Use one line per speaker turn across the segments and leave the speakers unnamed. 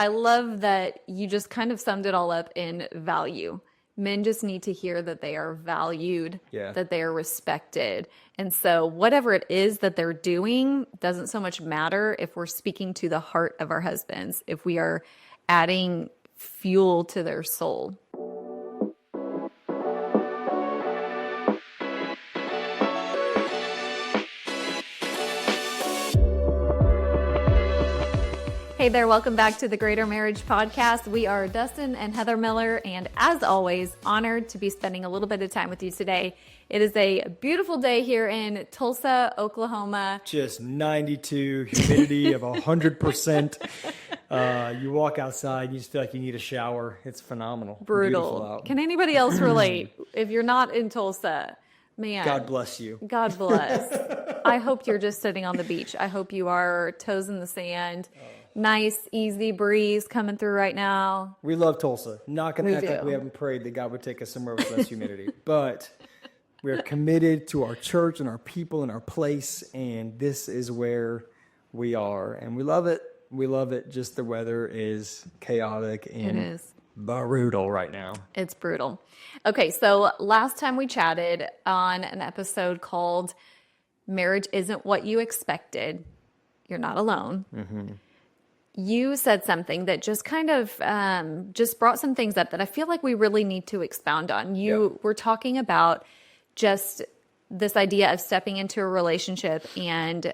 I love that you just kind of summed it all up in value. Men just need to hear that they are valued,
Yeah.
that they are respected. And so whatever it is that they're doing doesn't so much matter if we're speaking to the heart of our husbands, if we are adding fuel to their soul. Hey there, welcome back to the Greater Marriage Podcast. We are Dustyn and Heather Miller, and as always, honored to be spending a little bit of time with you today. It is a beautiful day here in Tulsa, Oklahoma.
Just 92, humidity of 100%. You walk outside, you just feel like you need a shower. It's phenomenal. Beautiful
Brutal.
out.
Can anybody else relate? If you're not in Tulsa, man.
God bless you.
God bless. I hope you're just sitting on the beach. I hope you are toes in the sand. Nice, easy breeze coming through right now.
We love Tulsa. Not going to act like
do.
we haven't prayed that God would take us somewhere with less humidity. But we're committed to our church and our people and our place. And this is where we are. And we love it. We love it. Just the weather is chaotic and
It is.
brutal right now.
It's brutal. Okay, so last time we chatted on an episode called Marriage Isn't What You Expected. You're Not Alone. Mm-hmm. You said something that just kind of just brought some things up that I feel like we really need to expound on. You were talking about just this idea of stepping into a relationship and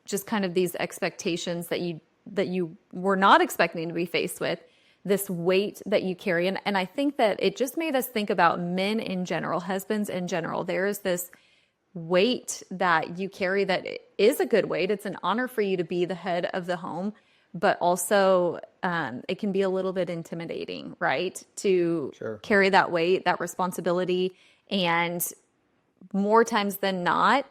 just kind of these expectations that you were not expecting to be faced with, this weight that you carry. And I think that it just made us think about men in general, husbands in general. There is this weight that you carry that is a good weight. It's an honor for you to be the head of the home. But also, it can be a little bit intimidating, right? To carry that weight, that responsibility. And more times than not,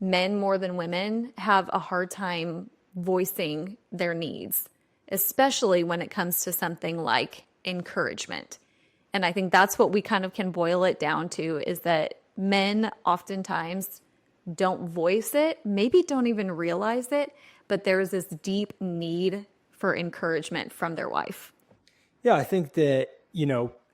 men more than women have a hard time voicing their needs, especially when it comes to something like encouragement. And I think that's what we kind of can boil it down to, is that men oftentimes don't voice it, maybe don't even realize it, but there's this deep need for encouragement from their wife.
Yeah, I think that,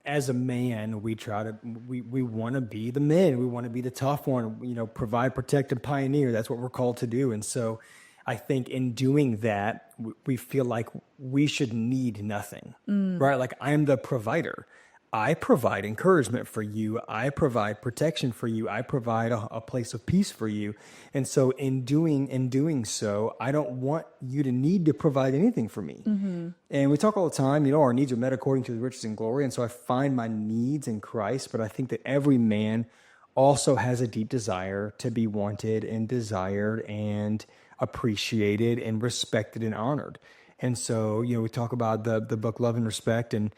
as a man, we want to be the men. We want to be the tough one, provide, protect, and pioneer. That's what we're called to do. And so I think in doing that, we feel like we should need nothing, right? Like, I'm the provider. I provide encouragement for you. I provide protection for you. I provide a place of peace for you. And so in doing so, I don't want you to need to provide anything for me. Mm-hmm. And we talk all the time, our needs are met according to the riches and glory. And so I find my needs in Christ, but I think that every man also has a deep desire to be wanted and desired and appreciated and respected and honored. And so, we talk about the book Love and Respect, and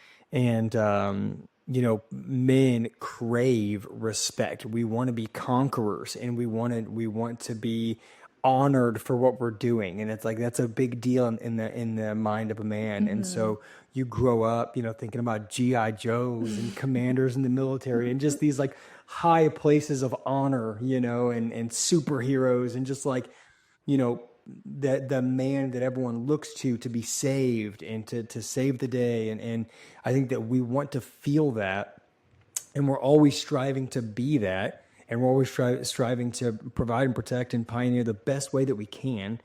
men crave respect. We want to be conquerors, and we want to be honored for what we're doing. And it's like, that's a big deal in the mind of a man. Mm-hmm. And so you grow up, thinking about G.I. Joes and commanders in the military and just these like high places of honor, and superheroes, and just like, that the man that everyone looks to be saved and to save the day. And I think that we want to feel that, and we're always striving to be that, and we're always striving to provide and protect and pioneer the best way that we can.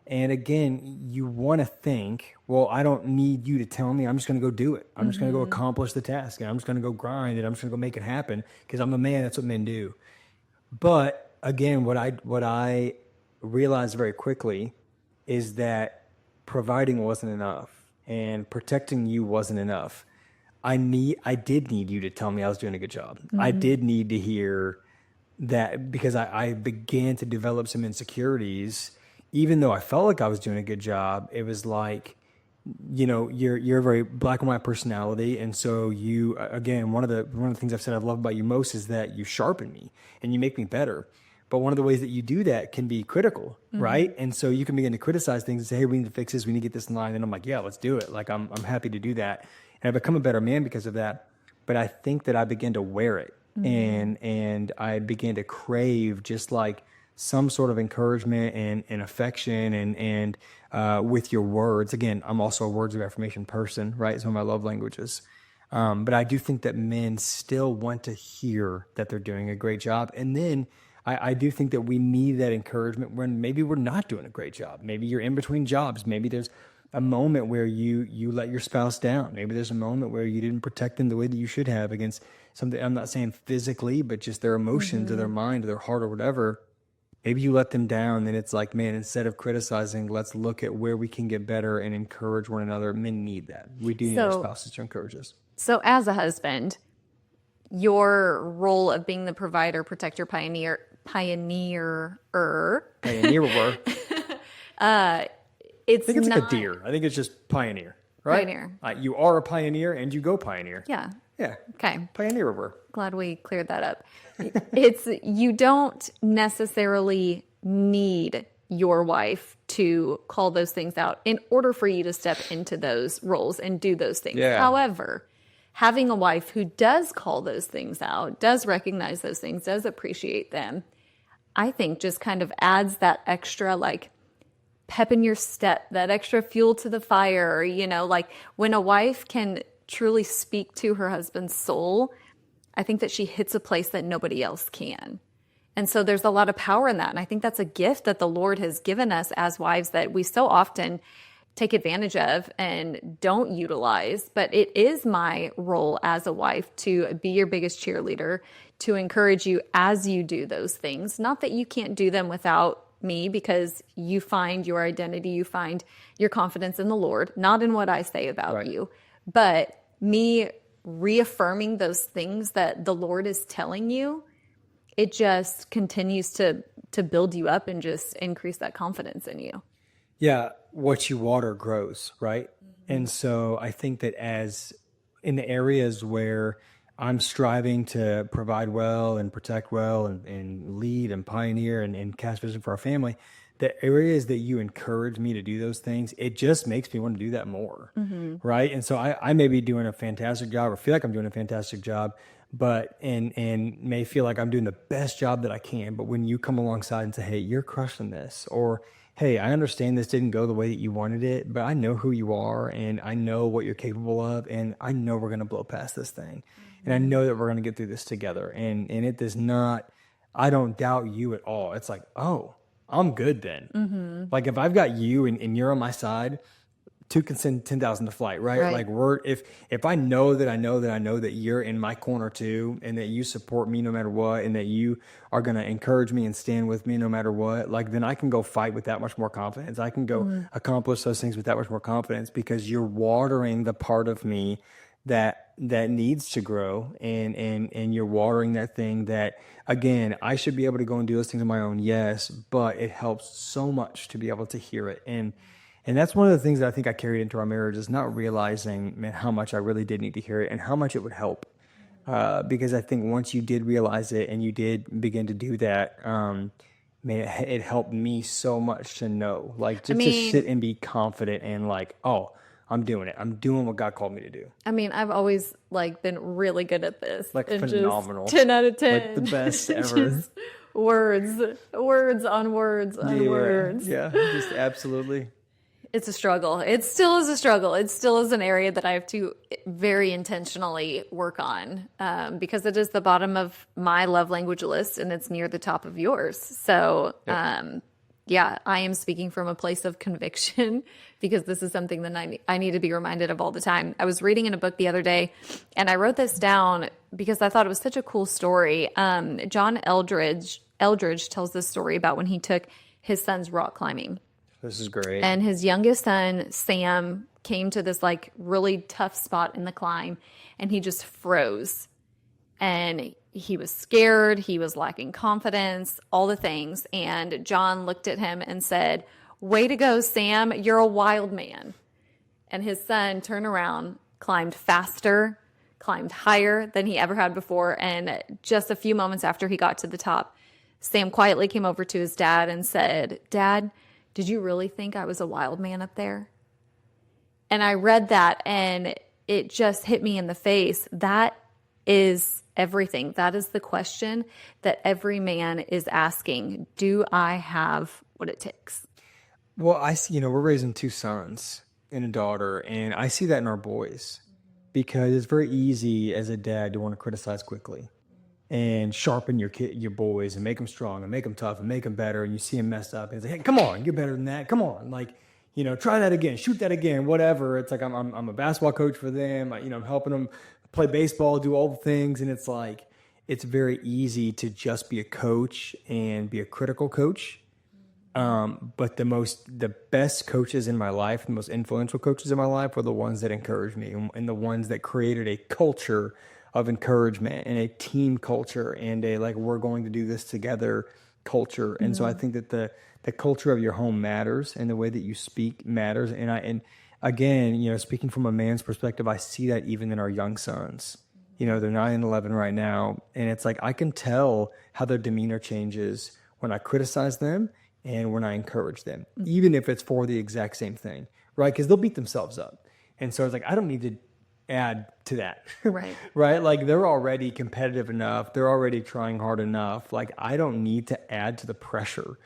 And again, you want to think, well, I don't need you to tell me. I'm just going to go do it. I'm just going to go accomplish the task, and I'm just going to go grind, and I'm just going to go make it happen because I'm a man. That's what men do. But again, what I realized very quickly is that providing wasn't enough and protecting you wasn't enough. I did need you to tell me I was doing a good job. Mm-hmm. I did need to hear that, because I began to develop some insecurities. Even though I felt like I was doing a good job, it was like, you're a very black and white personality. And so you, again, one of the things I've said I love about you most is that you sharpen me and you make me better. But one of the ways that you do that can be critical, right? And so you can begin to criticize things and say, hey, we need to fix this. We need to get this in line. And I'm like, yeah, let's do it. Like, I'm happy to do that. And I've become a better man because of that. But I think that I began to wear it. And I began to crave just like some sort of encouragement and affection and with your words. Again, I'm also a words of affirmation person, right? It's one of my love languages. But I do think that men still want to hear that they're doing a great job. And then I do think that we need that encouragement when maybe we're not doing a great job. Maybe you're in between jobs. Maybe there's a moment where you let your spouse down. Maybe there's a moment where you didn't protect them the way that you should have against something. I'm not saying physically, but just their emotions or their mind or their heart or whatever. Maybe you let them down, and it's like, man, instead of criticizing, let's look at where we can get better and encourage one another. Men need that. We do need our spouses to encourage us.
So as a husband, your role of being the provider, protector, pioneerer,
I think it's like a deer. I think it's just pioneer, right?
Pioneer.
You are a pioneer and you go pioneer.
Yeah.
Yeah.
Okay.
Pioneerer.
Glad we cleared that up. It's, you don't necessarily need your wife to call those things out in order for you to step into those roles and do those things.
Yeah.
However, having a wife who does call those things out, does recognize those things, does appreciate them, I think just kind of adds that extra like pep in your step, that extra fuel to the fire. You know, like when a wife can truly speak to her husband's soul, I think that she hits a place that nobody else can. And so there's a lot of power in that. And I think that's a gift that the Lord has given us as wives that we so often take advantage of and don't utilize. But it is my role as a wife to be your biggest cheerleader, to encourage you as you do those things. Not that you can't do them without me, because you find your identity, you find your confidence in the Lord, not in what I say about you, but me reaffirming those things that the Lord is telling you. It just continues to build you up and just increase that confidence in you.
Yeah, what you water grows, right? And so I think that as in the areas where I'm striving to provide well and protect well and lead and pioneer and cast vision for our family, the areas that you encourage me to do those things, it just makes me want to do that more, right? And so I may be doing a fantastic job or feel like I'm doing a fantastic job, but and may feel like I'm doing the best job that I can. But when you come alongside and say, hey, you're crushing this, or hey, I understand this didn't go the way that you wanted it, but I know who you are and I know what you're capable of, and I know we're going to blow past this thing. And I know that we're going to get through this together. And it does not, I don't doubt you at all. It's like, oh, I'm good then. Like if I've got you and you're on my side, two can send 10,000 to flight, right? Like if I know that you're in my corner too, and that you support me no matter what, and that you are going to encourage me and stand with me no matter what, like then I can go fight with that much more confidence. I can go accomplish those things with that much more confidence, because you're watering the part of me that needs to grow, and you're watering that thing that, again, I should be able to go and do those things on my own, yes, but it helps so much to be able to hear it. And that's one of the things that I think I carried into our marriage, is not realizing, man, how much I really did need to hear it and how much it would help. Because I think once you did realize it and you did begin to do that, man, it helped me so much to know, like just to sit and be confident and like, oh, I'm doing it. I'm doing what God called me to do.
I mean, I've always like been really good at this.
Like phenomenal.
10 out of 10.
Like the best ever.
Just words on words.
Yeah, just absolutely.
It's a struggle. It still is a struggle. It still is an area that I have to very intentionally work on, because it is the bottom of my love language list and it's near the top of yours. So, yeah, I am speaking from a place of conviction, because this is something that I need to be reminded of all the time. I was reading in a book the other day, and I wrote this down because I thought it was such a cool story. John Eldridge tells this story about when he took his son's rock climbing.
This is great.
And his youngest son, Sam, came to this like really tough spot in the climb, and he just froze. And he was scared. He was lacking confidence, all the things. And John looked at him and said, "Way to go, Sam. You're a wild man." And his son turned around, climbed faster, climbed higher than he ever had before. And just a few moments after he got to the top, Sam quietly came over to his dad and said, "Dad, did you really think I was a wild man up there?" And I read that and it just hit me in the face. That is everything. That is the question that every man is asking. Do I have what it takes?
Well, I see, we're raising two sons and a daughter, and I see that in our boys because it's very easy as a dad to want to criticize quickly and sharpen your boys and make them strong and make them tough and make them better. And you see them mess up, and it's like, hey, come on, you're better than that. Come on, like, try that again, shoot that again, whatever. It's like I'm a basketball coach for them. I'm helping them play baseball, do all the things, and it's like it's very easy to just be a coach and be a critical coach. But the best coaches in my life, the most influential coaches in my life were the ones that encouraged me and the ones that created a culture of encouragement and a team culture and a, like, we're going to do this together culture. And so I think that the culture of your home matters and the way that you speak matters. And again, speaking from a man's perspective, I see that even in our young sons. They're 9 and 11 right now. And it's like, I can tell how their demeanor changes when I criticize them and when I encourage them, even if it's for the exact same thing, right? Because they'll beat themselves up. And so it's like, I don't need to add to that.
Right.
Right? Like, they're already competitive enough. They're already trying hard enough. Like, I don't need to add to the pressure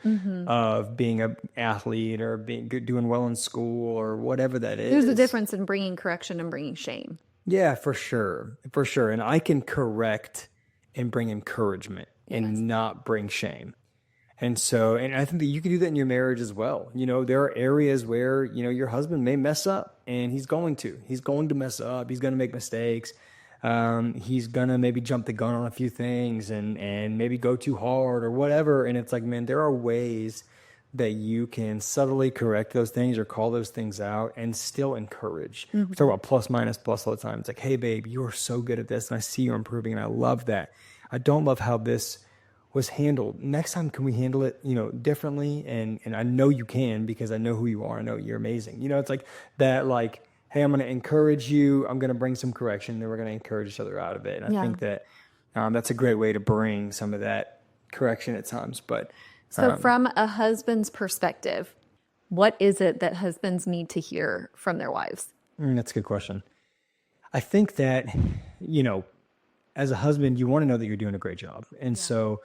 of being an athlete or doing well in school or whatever that is.
There's a difference in bringing correction and bringing shame.
Yeah, for sure. For sure. And I can correct and bring encouragement and not bring shame. And I think that you can do that in your marriage as well. There are areas where, your husband may mess up, and he's going to mess up. He's going to make mistakes. He's going to maybe jump the gun on a few things and maybe go too hard or whatever. And it's like, man, there are ways that you can subtly correct those things or call those things out and still encourage. We talk about plus, minus, plus all the time. It's like, hey, babe, you are so good at this, and I see you're improving, and I love that. I don't love how this was handled. Next time, can we handle it, differently? And I know you can, because I know who you are. I know you're amazing. It's like that, like, hey, I'm going to encourage you. I'm going to bring some correction. Then we're going to encourage each other out of it. And I think that that's a great way to bring some of that correction at times. But
so from a husband's perspective, what is it that husbands need to hear from their wives?
That's a good question. I think that, as a husband, you want to know that you're doing a great job. And so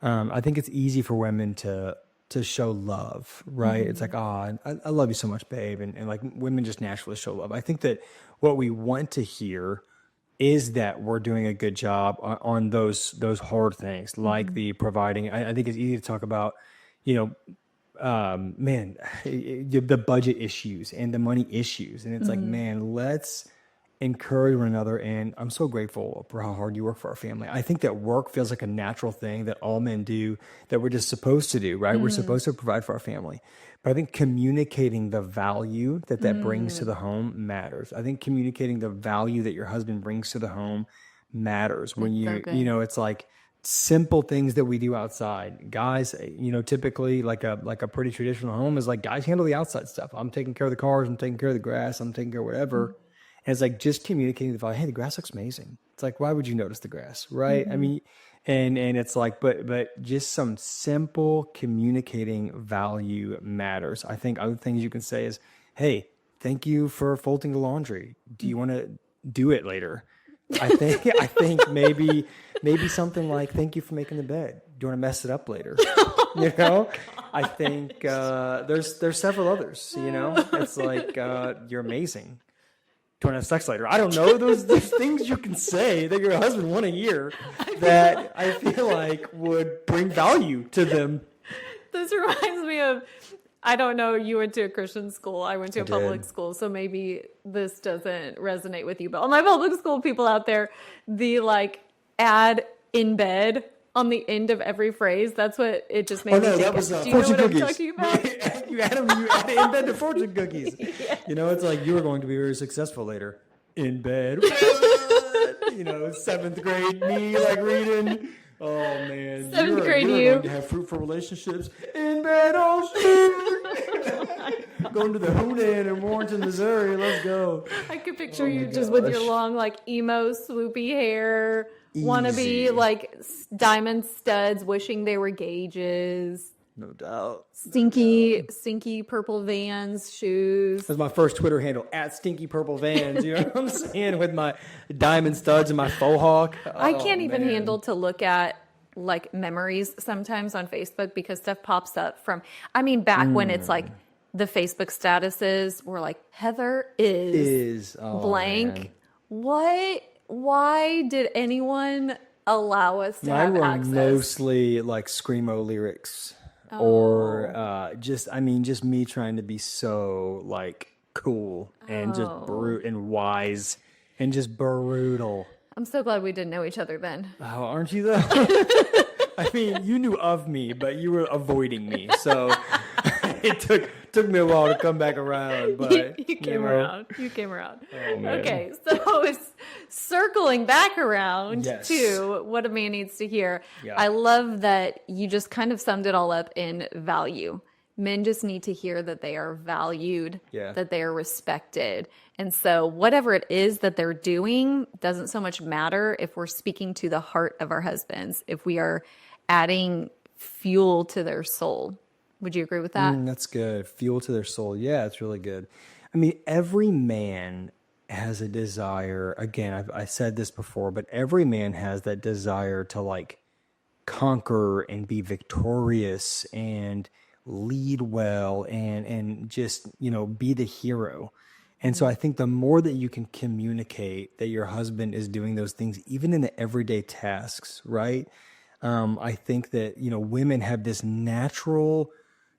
I think it's easy for women to show love, right? It's like, I love you so much, babe. And like, women just naturally show love. I think that what we want to hear is that we're doing a good job on those hard things, like the providing. I think it's easy to talk about, the budget issues and the money issues. And it's like, man, let's encourage one another. And I'm so grateful for how hard you work for our family. I think that work feels like a natural thing that all men do, that we're just supposed to do, right? We're supposed to provide for our family. But I think communicating the value that brings to the home matters. I think communicating the value that your husband brings to the home matters. When it's like simple things that we do outside. Guys, typically like a pretty traditional home is like, guys handle the outside stuff. I'm taking care of the cars, I'm taking care of the grass, I'm taking care of whatever. And it's like just communicating the value. Hey, the grass looks amazing. It's like, why would you notice the grass, right? I mean, and it's like, but just some simple communicating value matters. I think other things you can say is, hey, thank you for folding the laundry. Do you want to do it later? I think maybe something like, thank you for making the bed. Do you want to mess it up later? I think there's several others. It's like, you're amazing. Do you want to have sex later? I don't know. There's things you can say that your husband won a year that I feel like would bring value to them.
This reminds me of, I don't know, you went to a Christian school. I went to a public school, so maybe this doesn't resonate with you. But all my public school people out there, the like add in bed on the end of every phrase. That's what it just made me think.
That was
Do you
fortune
know what
cookies.
I'm talking about?
you add in bed to fortune cookies. Yeah. It's like, you are going to be very successful later. In bed. 7th grade me, like reading. Oh man.
7th grade
you're
you.
going to have fruitful relationships. In bed, oh shoot. Going to the Houdan in Warrenton, Missouri. Let's go.
I could picture you just with your long, like, emo, swoopy hair, wannabe, like, diamond studs, wishing they were gauges.
No doubt.
Stinky purple Vans shoes.
That's my first Twitter handle, @StinkyPurpleVans. You know what I'm saying? With my diamond studs and my faux hawk.
I can't even handle to look at like memories sometimes on Facebook because stuff pops up from, back when it's like the Facebook statuses were like, Heather is
Oh man.
blank. What? Why did anyone allow us to
Mine
have
were
access?
mostly like screamo lyrics or
Oh,
just me trying to be so like cool and just
oh.
brute and wise and just brutal.
I'm so glad we didn't know each other then.
Oh, aren't you though? I mean, you knew of me, but you were avoiding me. So it took me a while to come back around,
You,
but
you
you
came
know,
around. You came around.
oh man.
Okay, so it's circling back around
Yes.
to what a man needs to hear.
Yeah.
I love that you just kind of summed it all up in value. Men just need to hear that they are valued,
Yeah.
that they are respected. And so, whatever it is that they're doing doesn't so much matter if we're speaking to the heart of our husbands, if we are adding fuel to their soul. Would you agree with that?
That's good. Fuel to their soul. Yeah, it's really good. I mean, every man has a desire. Again, I said this before, but every man has that desire to like conquer and be victorious and lead well and just, be the hero. And so I think the more that you can communicate that your husband is doing those things, even in the everyday tasks, right? I think that, women have this natural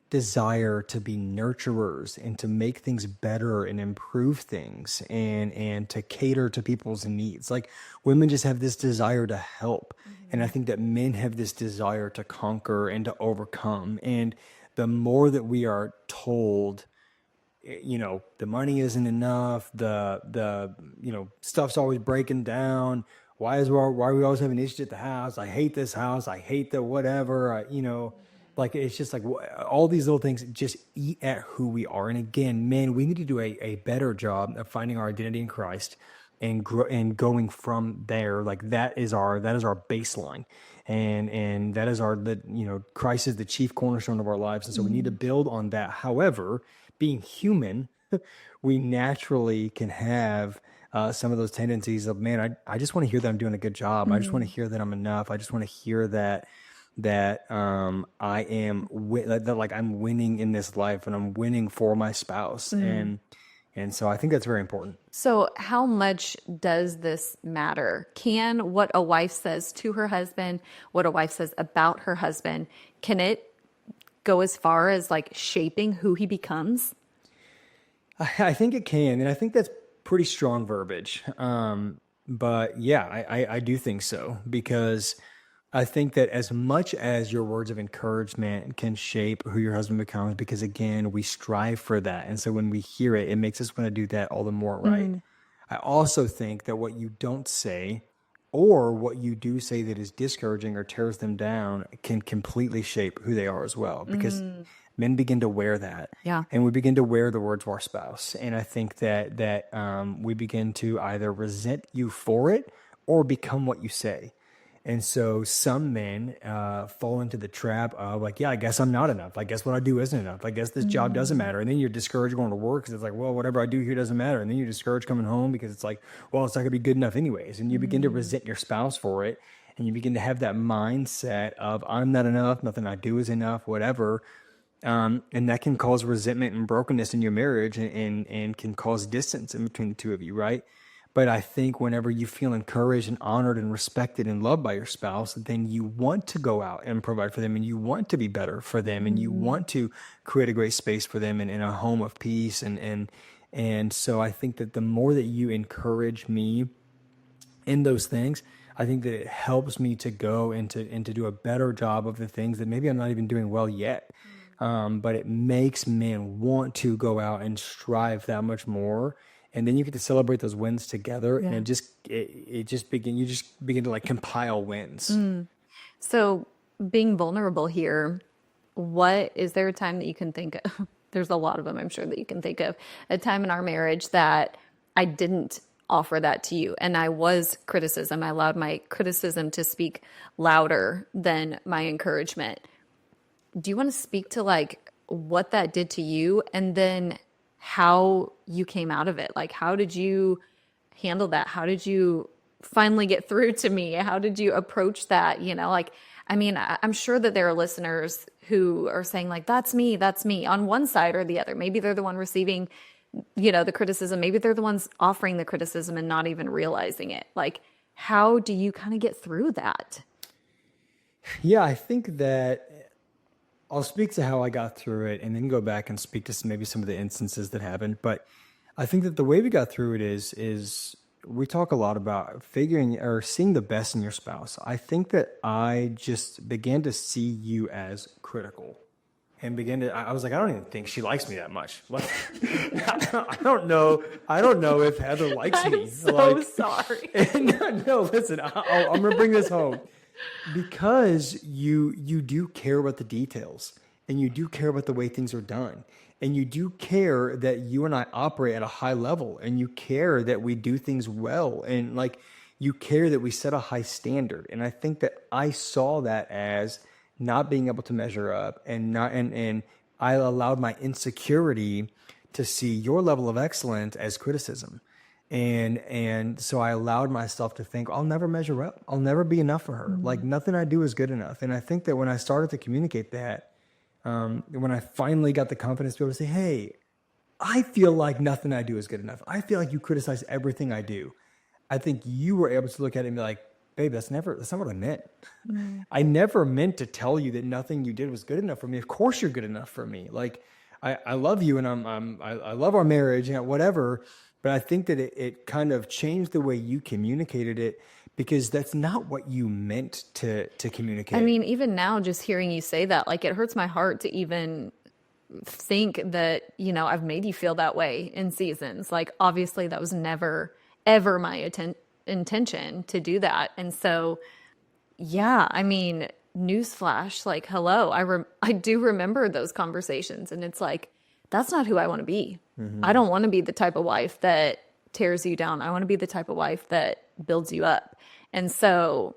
desire to be nurturers and to make things better and improve things and to cater to people's needs. Like women just have this desire to help. And I think that men have this desire to conquer and to overcome. And the more that we are told, the money isn't enough, stuff's always breaking down. Why are we always having issues at the house? I hate this house. I hate the whatever. Like it's just like all these little things just eat at who we are. And again, men, we need to do a better job of finding our identity in Christ and going from there. Like that is our baseline. And that is Christ is the chief cornerstone of our lives. And so we need to build on that. However, being human, we naturally can have some of those tendencies of, man, I just want to hear that I'm doing a good job. I just want to hear that I'm enough. I just want to hear that I am that like I'm winning in this life and I'm winning for my spouse. And so I think that's very important.
So, how much does this matter? Can what a wife says to her husband, what a wife says about her husband, can it go as far as like shaping who he becomes?
I think it can, and I think that's pretty strong verbiage. But yeah, I do think so, because I think that as much as your words of encouragement can shape who your husband becomes, because again, we strive for that. And so when we hear it, it makes us want to do that all the more, right? I also think that what you don't say or what you do say that is discouraging or tears them down can completely shape who they are as well, because men begin to wear that.
Yeah.
And we begin to wear the words of our spouse. And I think that we begin to either resent you for it or become what you say. And so some men fall into the trap of like, yeah, I guess I'm not enough. I guess what I do isn't enough. I guess this job doesn't matter. And then you're discouraged going to work because it's like, well, whatever I do here doesn't matter. And then you're discouraged coming home because it's like, well, it's not going to be good enough anyways. And you begin to resent your spouse for it. And you begin to have that mindset of I'm not enough. Nothing I do is enough, whatever. And that can cause resentment and brokenness in your marriage and can cause distance in between the two of you, right? But I think whenever you feel encouraged and honored and respected and loved by your spouse, then you want to go out and provide for them, and you want to be better for them, and you want to create a great space for them and in a home of peace. And so I think that the more that you encourage me in those things, I think that it helps me to go and to do a better job of the things that maybe I'm not even doing well yet. But it makes men want to go out and strive that much more. And then you get to celebrate those wins together, and you just begin to like compile wins.
So, being vulnerable here, what is there a time that you can think of? There's a lot of them, I'm sure, that you can think of. A time in our marriage that I didn't offer that to you, and I was criticism. I allowed my criticism to speak louder than my encouragement. Do you want to speak to like what that did to you, and then how you came out of it? Like, how did you handle that? How did you finally get through to me? How did you approach that? Like, I mean, I'm sure that there are listeners who are saying like, that's me on one side or the other. Maybe they're the one receiving, the criticism. Maybe they're the ones offering the criticism and not even realizing it. Like, how do you kind of get through that?
Yeah, I think that I'll speak to how I got through it and then go back and speak to maybe some of the instances that happened. But I think that the way we got through it is we talk a lot about figuring or seeing the best in your spouse. I think that I just began to see you as critical and I was like, I don't even think she likes me that much. Like, I don't know if Heather likes me.
I'm so sorry.
No, listen, I'm going to bring this home. Because you do care about the details, and you do care about the way things are done, and you do care that you and I operate at a high level, and you care that we do things well, and like you care that we set a high standard. And I think that I saw that as not being able to measure up, and I allowed my insecurity to see your level of excellence as criticism. And so I allowed myself to think, I'll never measure up. I'll never be enough for her. Like nothing I do is good enough. And I think that when I started to communicate that, when I finally got the confidence to be able to say, hey, I feel like nothing I do is good enough. I feel like you criticize everything I do. I think you were able to look at it and be like, babe, that's not what I meant. I never meant to tell you that nothing you did was good enough for me. Of course you're good enough for me. Like I love you, and I love our marriage and whatever. But I think that it kind of changed the way you communicated it, because that's not what you meant to communicate.
I mean, even now, just hearing you say that, like, it hurts my heart to even think that, I've made you feel that way in seasons. Like, obviously, that was never, ever my intention to do that. And so, yeah, I mean, newsflash, like, hello, I do remember those conversations. And it's like, that's not who I want to be. I don't want to be the type of wife that tears you down. I want to be the type of wife that builds you up. And so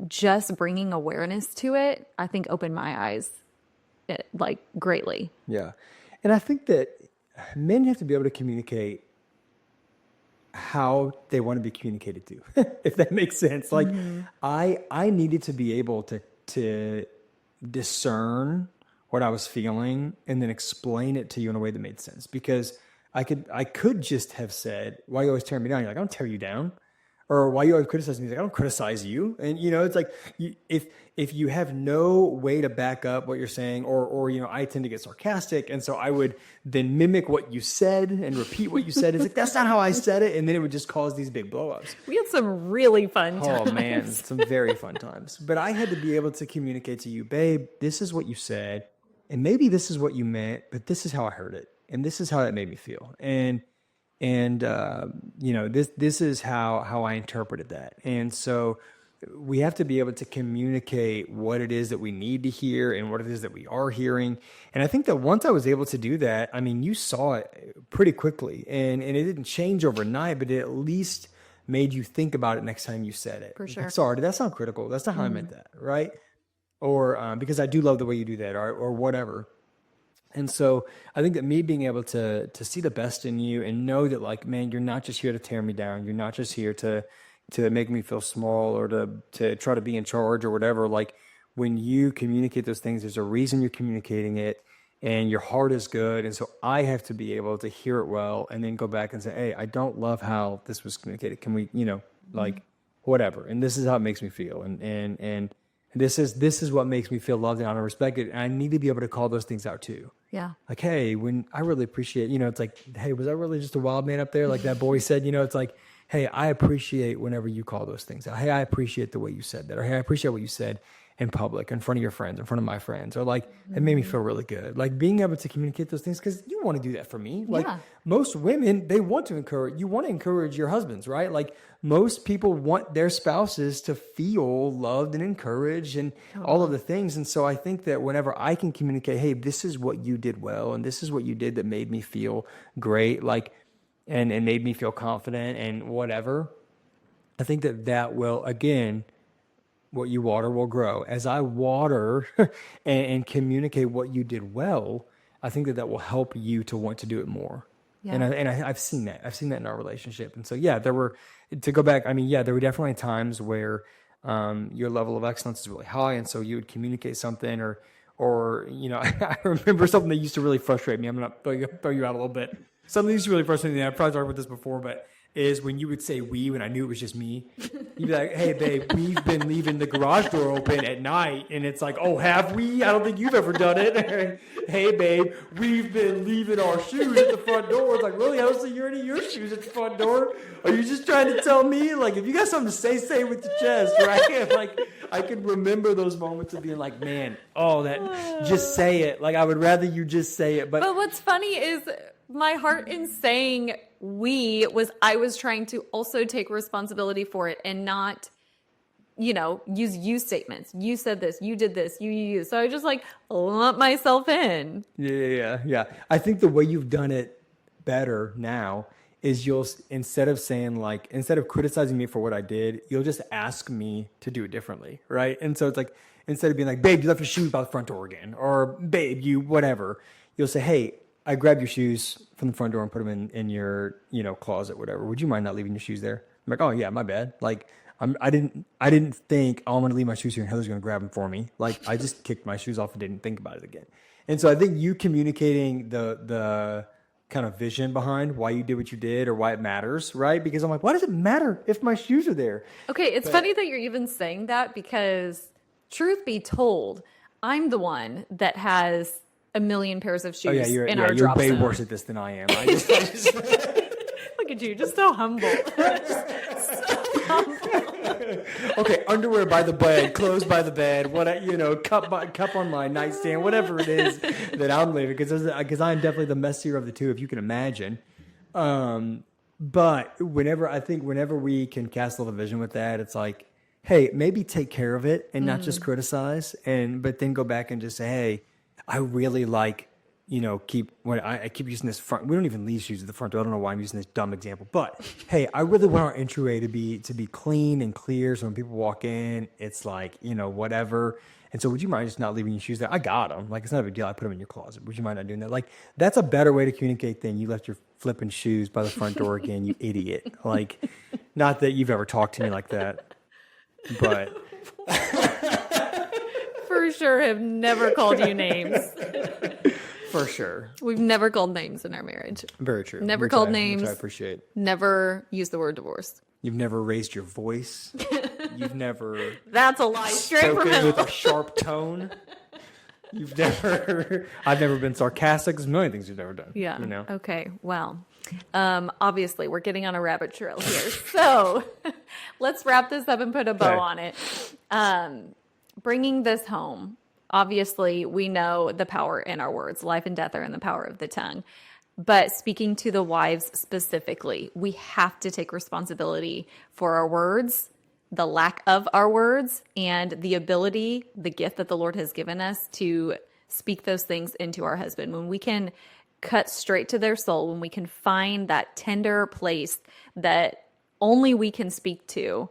just bringing awareness to it, I think opened my eyes like greatly.
Yeah. And I think that men have to be able to communicate how they want to be communicated to, if that makes sense. Like I needed to be able to discern what I was feeling and then explain it to you in a way that made sense. Because I could just have said, why you always tear me down? You're like, I don't tear you down. Or why you always criticize me? He's like, I don't criticize you. And it's like, if you have no way to back up what you're saying, or I tend to get sarcastic. And so I would then mimic what you said and repeat what you said. It's like, that's not how I said it. And then it would just cause these big blowups.
We had some really fun times.
Oh man, some very fun times. But I had to be able to communicate to you, babe, this is what you said. And maybe this is what you meant, but this is how I heard it. And this is how it made me feel. And this is how I interpreted that. And so we have to be able to communicate what it is that we need to hear and what it is that we are hearing. And I think that once I was able to do that, I mean, you saw it pretty quickly, and it didn't change overnight, but it at least made you think about it next time you said it.
For sure.
Like, sorry, that's not critical. That's not how I meant that, right? Or because I do love the way you do that, or whatever. And so I think that me being able to see the best in you and know that, like, man, you're not just here to tear me down. You're not just here to make me feel small or to try to be in charge or whatever. Like, when you communicate those things, there's a reason you're communicating it, and your heart is good. And so I have to be able to hear it well and then go back and say, hey, I don't love how this was communicated. Can we, like, whatever. And this is how it makes me feel. And this is what makes me feel loved and honored and respected. And I need to be able to call those things out too.
Yeah.
Like, hey, when I really appreciate, it's like, hey, was I really just a wild man up there? Like that boy said, it's like, hey, I appreciate whenever you call those things out. Hey, I appreciate the way you said that. Or hey, I appreciate what you said in public, in front of your friends, in front of my friends. Or like, it made me feel really good. Like being able to communicate those things, because you want to do that for me. Like most women, they want to encourage your husbands, right? Like most people want their spouses to feel loved and encouraged and all of the things. And so I think that whenever I can communicate, hey, this is what you did well, and this is what you did that made me feel great, like, and made me feel confident and whatever, I think that will, again, what you water will grow. As I water and communicate what you did well, I think that will help you to want to do it more. Yeah. And I've seen that. I've seen that in our relationship. And so, there were definitely times where your level of excellence is really high. And so you would communicate something or, I remember something that used to really frustrate me. I'm going to throw you out a little bit. Something that used to really frustrate me, I've probably talked about this before, but is when you would say we when I knew it was just me. You'd be like, hey, babe, we've been leaving the garage door open at night. And it's like, oh, have we? I don't think you've ever done it. Hey, babe, we've been leaving our shoes at the front door. It's like, really? I don't see any of your shoes at the front door. Are you just trying to tell me? Like, if you got something to say it with your chest, right? Like, I can remember those moments of being like, man, just say it. Like, I would rather you just say it. But
what's funny is my heart in saying I was trying to also take responsibility for it and not, use you statements. You said this, you did this, you. So I just lump myself in.
Yeah. I think the way you've done it better now is instead of criticizing me for what I did, you'll just ask me to do it differently, right? And so it's like, instead of being like, babe, you left your shoes by the front door again, or babe, you whatever, you'll say, hey, I grabbed your shoes from the front door and put them in your, closet, whatever. Would you mind not leaving your shoes there? I'm like, oh yeah, my bad. Like, I didn't think, oh, I'm going to leave my shoes here and Heather's going to grab them for me. Like, I just kicked my shoes off and didn't think about it again. And so I think you communicating the kind of vision behind why you did what you did or why it matters, right? Because I'm like, why does it matter if my shoes are there?
Okay, it's funny that you're even saying that because truth be told, I'm the one that has a million pairs of shoes in our drop zone.
You're way worse at this than I am. I just
Look at you, just so humble.
Okay, underwear by the bed, clothes by the bed, cup on my nightstand, whatever it is that I'm leaving, because I'm definitely the messier of the two, if you can imagine. But whenever we can cast a little vision with that, it's like, hey, maybe take care of it and not just criticize, but then go back and just say, hey, I really I keep using this front. We don't even leave shoes at the front door. I don't know why I'm using this dumb example, but hey, I really want our entryway to be clean and clear. So when people walk in, it's like, whatever. And so would you mind just not leaving your shoes there? I got them. Like, it's not a big deal. I put them in your closet. Would you mind not doing that? Like, that's a better way to communicate than you left your flipping shoes by the front door again, you idiot. Like, not that you've ever talked to me like that, but
for sure have never called you names.
For sure.
We've never called names in our marriage.
Very true.
Never called names.
Which I appreciate.
Never used the word divorce.
You've never raised your voice. You've never...
That's a lie. Straight from hell.
With a sharp tone. I've never been sarcastic. There's a million things you've never done.
Yeah. Okay. Well, obviously we're getting on a rabbit trail here. So let's wrap this up and put a bow on it. Bringing this home. Obviously, we know the power in our words. Life and death are in the power of the tongue. But speaking to the wives specifically, we have to take responsibility for our words, the lack of our words, and the ability, the gift that the Lord has given us to speak those things into our husband. When we can cut straight to their soul, when we can find that tender place that only we can speak to,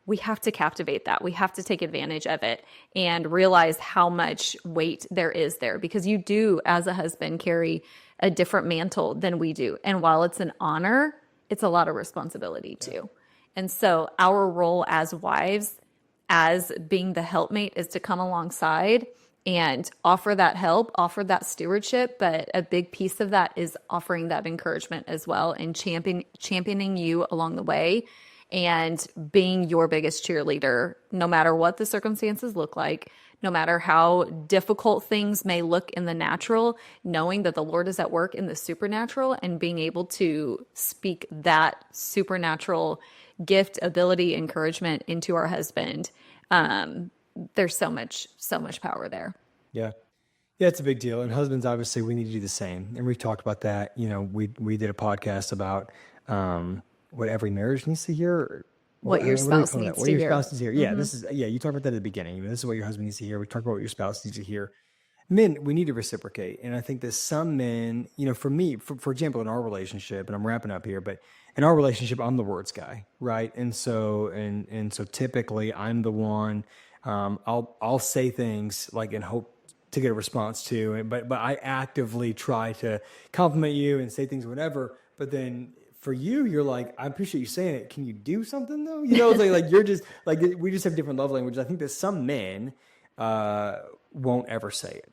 we have to captivate that. We have to take advantage of it and realize how much weight there is there, because you do, as a husband, carry a different mantle than we do. And while it's an honor, it's a lot of responsibility too. And so our role as wives, as being the helpmate, is to come alongside and offer that help, offer that stewardship. But a big piece of that is offering that encouragement as well, and championing you along the way, and being your biggest cheerleader, no matter what the circumstances look like, no matter how difficult things may look in the natural, knowing that the Lord is at work in the supernatural, and being able to speak that supernatural gift, ability, encouragement into our husband. There's so much power there.
Yeah. Yeah, it's a big deal. And husbands, obviously, we need to do the same. And we've talked about that. We did a podcast about what every marriage needs to hear.
What your spouse needs to hear.
Spouse needs to hear. Yeah, you talked about that at the beginning. This is what your husband needs to hear. We talked about what your spouse needs to hear. Men, we need to reciprocate. And I think that some men, for me, for example, in our relationship, and I'm wrapping up here, but in our relationship, I'm the words guy, right? And so typically I'm the one, I'll say things like in hope to get a response to, but I actively try to compliment you and say things, whatever. But then for you, you're like, I appreciate you saying it. Can you do something though? Like you're just like, we just have different love languages. I think that some men, won't ever say it.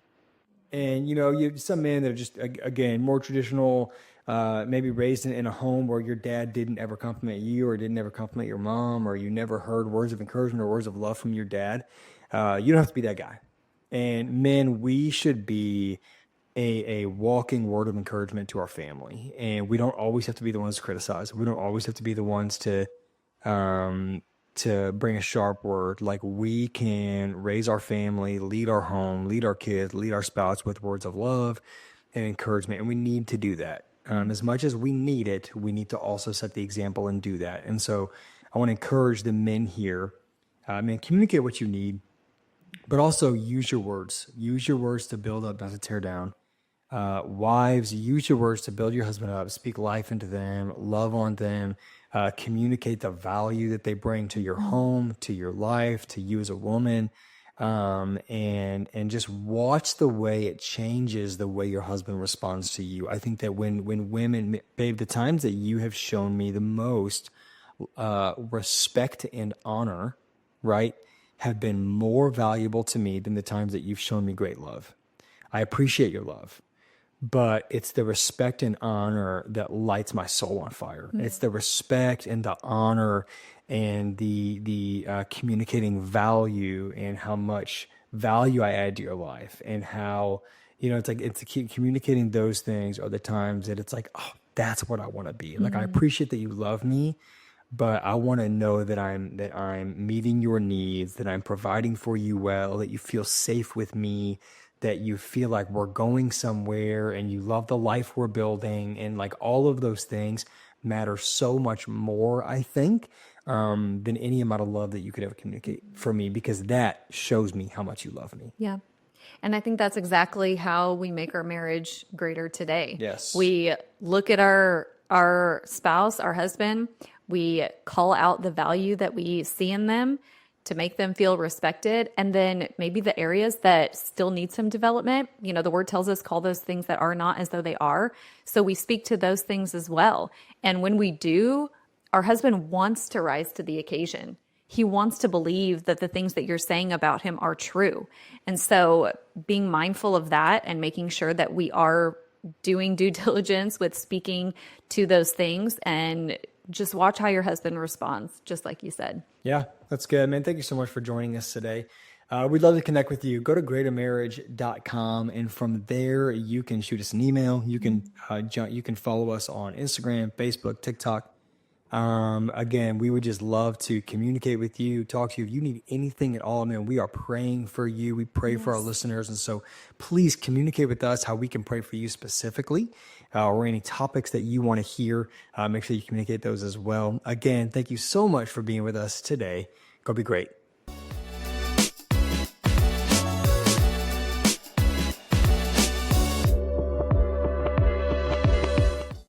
And, some men that are just, again, more traditional, maybe raised in a home where your dad didn't ever compliment you or didn't ever compliment your mom, or you never heard words of encouragement or words of love from your dad. You don't have to be that guy. And men, we should be a walking word of encouragement to our family. And we don't always have to be the ones to criticize. We don't always have to be the ones to bring a sharp word. Like, we can raise our family, lead our home, lead our kids, lead our spouse with words of love and encouragement. And we need to do that. As much as we need it, we need to also set the example and do that. And so I want to encourage the men here, communicate what you need, but also use your words. Use your words to build up, not to tear down. Wives, use your words to build your husband up, speak life into them, love on them, communicate the value that they bring to your home, to your life, to you as a woman, and just watch the way it changes the way your husband responds to you. I think that when women, babe, the times that you have shown me the most respect and honor, right, have been more valuable to me than the times that you've shown me great love. I appreciate your love, but it's the respect and honor that lights my soul on fire. Mm-hmm. It's the respect and the honor and the communicating value and how much value I add to your life, and how, it's communicating those things are the times that it's like, oh, that's what I want to be. Mm-hmm. Like, I appreciate that you love me, but I want to know that I'm meeting your needs, that I'm providing for you well, that you feel safe with me, that you feel like we're going somewhere, and you love the life we're building. And like, all of those things matter so much more, I think, than any amount of love that you could ever communicate for me, because that shows me how much you love me.
Yeah. And I think that's exactly how we make our marriage greater today.
Yes.
We look at our spouse, our husband, we call out the value that we see in them to make them feel respected. And then maybe the areas that still need some development, the word tells us, call those things that are not as though they are. So we speak to those things as well. And when we do, our husband wants to rise to the occasion. He wants to believe that the things that you're saying about him are true. And so being mindful of that and making sure that we are doing due diligence with speaking to those things, and just watch how your husband responds, just like you said.
Yeah, that's good, man. Thank you so much for joining us today. We'd love to connect with you. Go to greatermarriage.com, and from there you can shoot us an email. You can follow us on Instagram, Facebook, TikTok. Again, we would just love to communicate with you, talk to you. If you need anything at all, man, we are praying for you. We pray for our listeners. And so please communicate with us how we can pray for you specifically, or any topics that you want to hear. Make sure you communicate those as well. Again, thank you so much for being with us today. Go be great.